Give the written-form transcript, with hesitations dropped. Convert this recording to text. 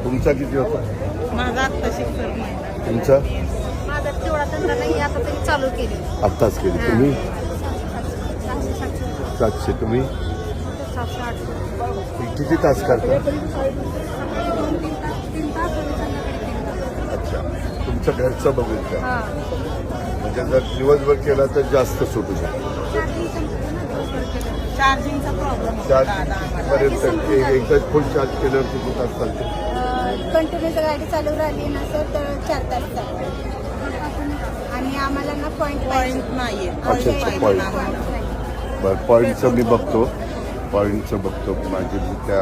तुमचा किती होता? माझा आत्ता शिक्षक नाही. तुमचा? माझा तेवढा धंदा नाही, आता तरी चालू केली. आत्ताच केली. तुम्ही? 700. तुम्ही? 700-800. किती तास करता? 3 तास. अच्छा. तुमच्या घरचं बघेल का? म्हणजे जर दिवसभर केला तर जास्त सुटू शकतो. चार्जिंगचा प्रॉब्लेम पर्यंत एकदा फुल चार्ज केल्यावर किती तास चालते? कंटिन्यू गाडी चालू राहिली ना सर तर 4 तास चालते. आणि आम्हाला ना पॉईंट नाहीये. अच्छा, पॉईंट. बरं, पॉईंटचं मी बघतो. पॉईंटचं बघतो माझी त्या